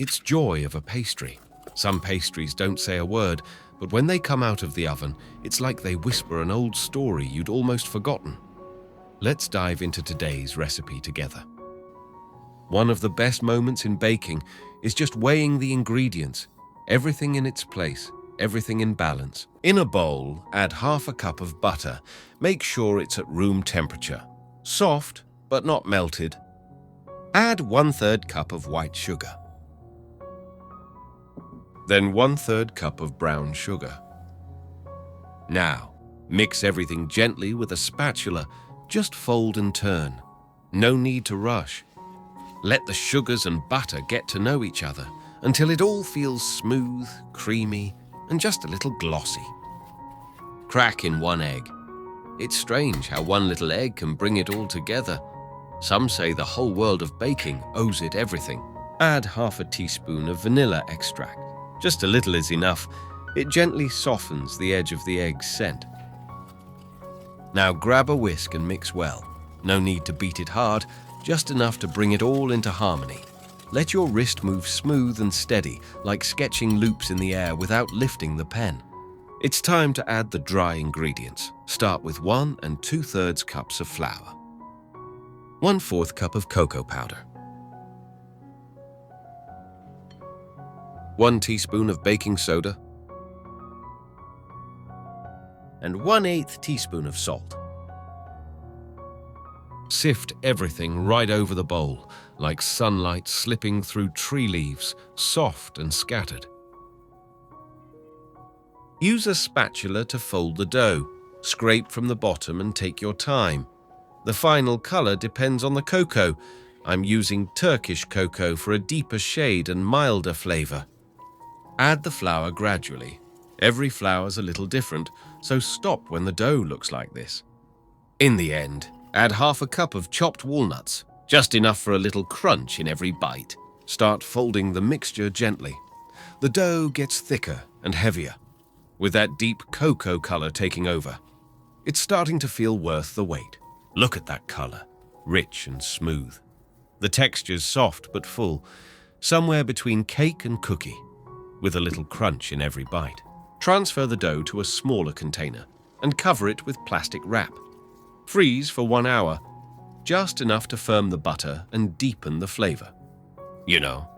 It's Joy of a Pastry. Some pastries don't say a word, but when they come out of the oven, it's like they whisper an old story you'd almost forgotten. Let's dive into today's recipe together. One of the best moments in baking is just weighing the ingredients, everything in its place, everything in balance. In a bowl, add half a cup of butter. Make sure it's at room temperature, soft but not melted. Add 1/3 cup of white sugar. Then 1/3 cup of brown sugar. Now, mix everything gently with a spatula. Just fold and turn. No need to rush. Let the sugars and butter get to know each other until it all feels smooth, creamy, and just a little glossy. Crack in 1 egg. It's strange how one little egg can bring it all together. Some say the whole world of baking owes it everything. Add half a teaspoon of vanilla extract. Just a little is enough. It gently softens the edge of the egg's scent. Now grab a whisk and mix well. No need to beat it hard, just enough to bring it all into harmony. Let your wrist move smooth and steady, like sketching loops in the air without lifting the pen. It's time to add the dry ingredients. Start with 1 2/3 cups of flour. 1/4 cup of cocoa powder. 1 teaspoon of baking soda. And 1/8 teaspoon of salt. Sift everything right over the bowl, like sunlight slipping through tree leaves, soft and scattered. Use a spatula to fold the dough. Scrape from the bottom and take your time. The final color depends on the cocoa. I'm using Turkish cocoa for a deeper shade and milder flavor. Add the flour gradually. Every flour's a little different, so stop when the dough looks like this. In the end, add half a cup of chopped walnuts, just enough for a little crunch in every bite. Start folding the mixture gently. The dough gets thicker and heavier, with that deep cocoa color taking over. It's starting to feel worth the wait. Look at that color, rich and smooth. The texture's soft but full, somewhere between cake and cookie, with a little crunch in every bite. Transfer the dough to a smaller container and cover it with plastic wrap. Freeze for 1 hour, just enough to firm the butter and deepen the flavor. You know,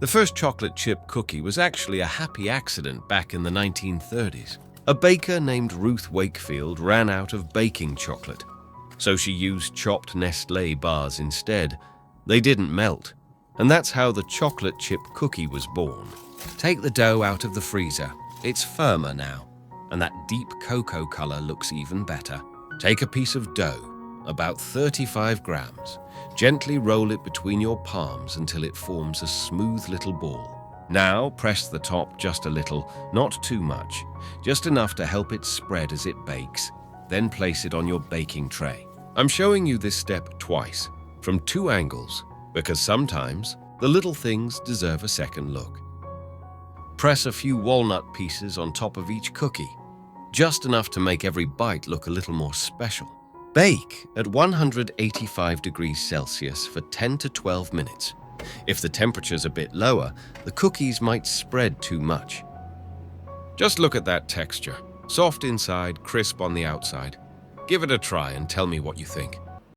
the first chocolate chip cookie was actually a happy accident back in the 1930s. A baker named Ruth Wakefield ran out of baking chocolate, so she used chopped Nestlé bars instead. They didn't melt, and that's how the chocolate chip cookie was born. Take the dough out of the freezer. It's firmer now, and that deep cocoa color looks even better. Take a piece of dough, about 35 grams. Gently roll it between your palms until it forms a smooth little ball. Now press the top just a little, not too much, just enough to help it spread as it bakes. Then place it on your baking tray. I'm showing you this step twice, from 2 angles, because sometimes the little things deserve a second look. Press a few walnut pieces on top of each cookie, just enough to make every bite look a little more special. Bake at 185 degrees Celsius for 10 to 12 minutes. If the temperature's a bit lower, the cookies might spread too much. Just look at that texture. Soft inside, crisp on the outside. Give it a try and tell me what you think.